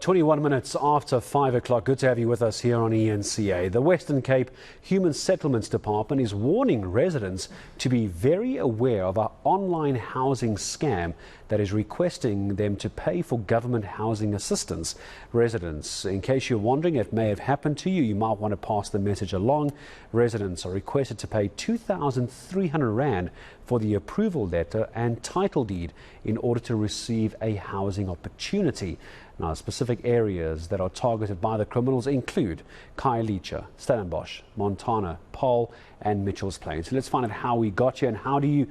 21 minutes after 5 o'clock. Good to have you with us here on eNCA. The Western Cape Human Settlements Department is warning residents to be very aware of an online housing scam that is requesting them to pay for government housing assistance. Residents, in case you're wondering, it may have happened to you. You might want to pass the message along. Residents are requested to pay 2,300 Rand for the approval letter and title deed in order to receive a housing opportunity. Now, specific areas that are targeted by the criminals include Khayelitsha, Stellenbosch, Montana, Paarl and Mitchell's Plain. So let's find out how we got here and how do you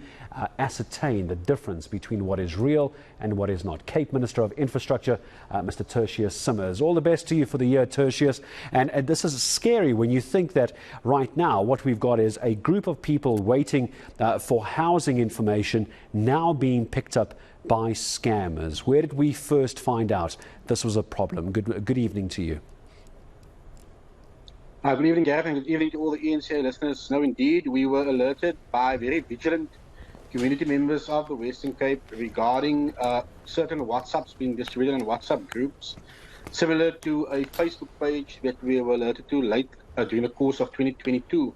ascertain the difference between what is real and what is not. Cape Minister of Infrastructure, Mr. Tertuis Simmers. All the best to you for the year, Tertius. And this is scary when you think that right now what we've got is a group of people waiting for housing information now being picked up by scammers. Where did we first find out this was a problem? Good evening to you. Good evening, Gareth, and good evening to all the eNCA listeners. No, indeed, we were alerted by very vigilant community members of the Western Cape regarding certain WhatsApps being distributed in WhatsApp groups, similar to a Facebook page that we were alerted to late during the course of 2022.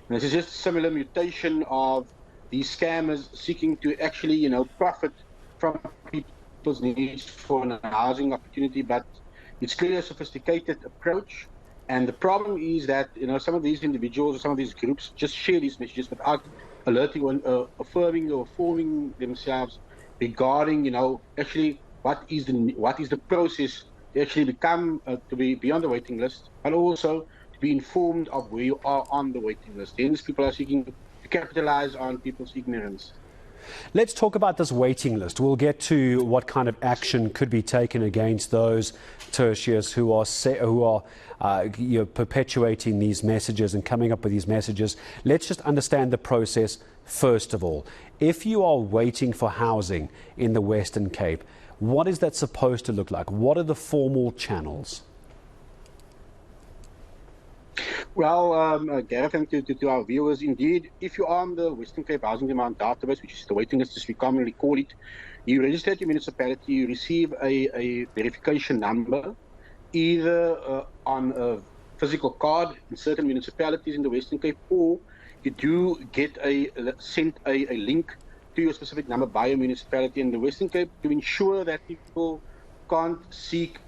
And this is just a similar mutation of these scammers seeking to actually, profit from people's needs for a housing opportunity, but it's clearly a sophisticated approach. And the problem is that, some of these individuals or some of these groups just share these messages without alerting or affirming or informing themselves regarding, actually what is the process to actually become, to be on the waiting list, but also to be informed of where you are on the waiting list. Hence, people are seeking to capitalize on people's ignorance. Let's talk about this waiting list. We'll get to what kind of action could be taken against those Tertius who are perpetuating these messages and coming up with these messages. Let's just understand the process first of all. If you are waiting for housing in the Western Cape, what is that supposed to look like? What are the formal channels? Well, Gareth, and to our viewers, indeed, if you're on the Western Cape Housing Demand Database, which is the waiting list as we commonly call it, you register at your municipality, you receive a verification number, either on a physical card in certain municipalities in the Western Cape, or you do get sent a link to your specific number by a municipality in the Western Cape to ensure that people can't seek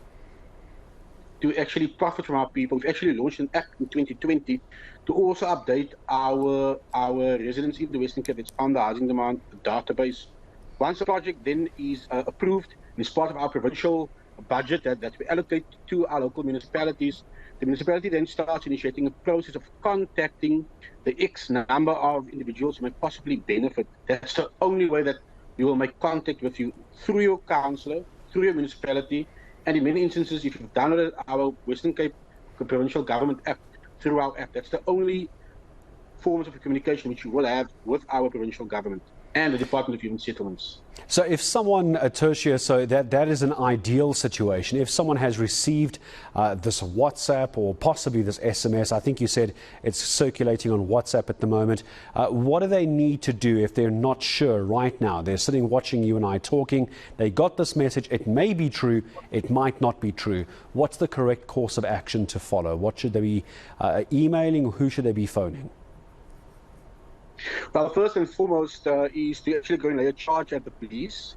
to actually profit from our people. We've actually launched an app in 2020 to also update our residents in the Western Cape that's on the Housing Demand Database. Once the project then is approved and is part of our provincial budget that we allocate to our local municipalities, the municipality then starts initiating a process of contacting the X number of individuals who may possibly benefit. That's the only way that we will make contact with you, through your councillor, through your municipality. And in many instances, if you've downloaded our Western Cape provincial government app through our app, that's the only forms of communication which you will have with our provincial government and the Department of Human Settlements. So if someone, Tertius, so that is an ideal situation. If someone has received this WhatsApp or possibly this SMS, I think you said it's circulating on WhatsApp at the moment, what do they need to do if they're not sure right now? They're sitting watching you and I talking, they got this message, it may be true, it might not be true. What's the correct course of action to follow? What should they be emailing, or who should they be phoning? Well, first and foremost is to actually go and lay a charge at the police.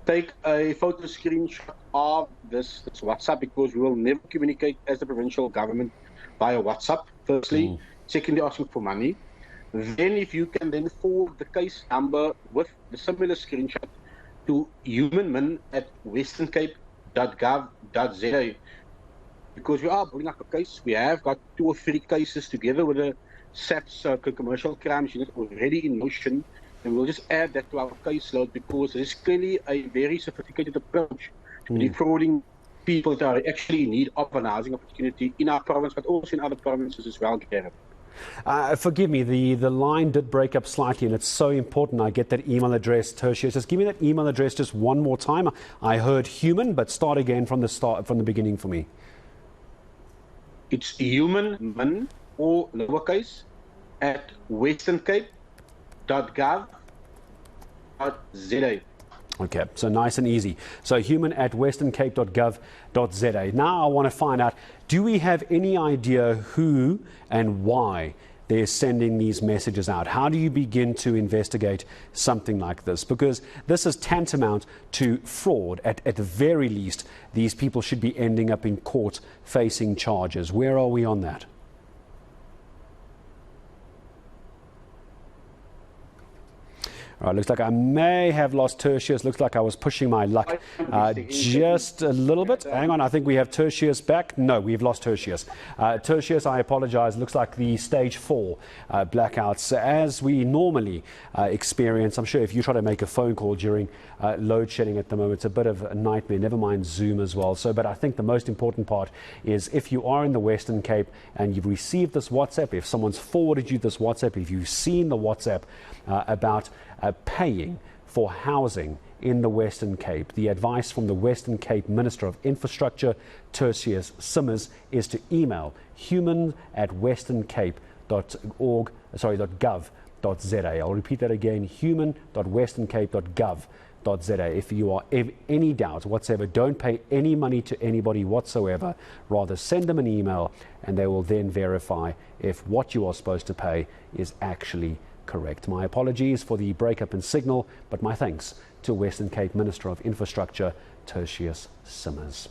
Take a photo screenshot of this WhatsApp, because we will never communicate as the provincial government via WhatsApp, firstly. Secondly, asking for money. Then if you can then forward the case number with the similar screenshot to humanmin@westerncape.gov.za. Because we are building up a case. We have got 2 or 3 cases together with the SAP's commercial crimes unit already in motion, and we'll just add that to our caseload, because there's clearly a very sophisticated approach to defrauding people that are actually in need of an housing opportunity in our province, but also in other provinces as well, Gareth. Forgive me, the line did break up slightly, and it's so important I get that email address, Tertius. Just give me that email address just one more time. I heard human, but start again from the beginning for me. It's humanmin, or lowercase, at westerncape.gov.za. Okay, so nice and easy. So human@westerncape.gov.za. Now I want to find out, do we have any idea who and why they're sending these messages out? How do you begin to investigate something like this? Because this is tantamount to fraud. At the very least, these people should be ending up in court facing charges. Where are we on that? All right, looks like I may have lost Tertius. Looks like I was pushing my luck just a little bit. Hang on, I think we have Tertius back. No, we've lost Tertius. Tertius, I apologize. Looks like the stage 4 blackouts, as we normally experience. I'm sure if you try to make a phone call during load shedding at the moment, it's a bit of a nightmare, never mind Zoom as well. But I think the most important part is if you are in the Western Cape and you've received this WhatsApp, if someone's forwarded you this WhatsApp, if you've seen the WhatsApp about paying for housing in the Western Cape, the advice from the Western Cape Minister of Infrastructure, Tertuis Simmers, is to email human@westerncape.gov.za. I'll repeat that again, human.westerncape.gov.za. If you are any doubt whatsoever, don't pay any money to anybody whatsoever. Rather, send them an email and they will then verify if what you are supposed to pay is actually correct. My apologies for the breakup in signal, but my thanks to Western Cape Minister of Infrastructure, Tertuis Simmers.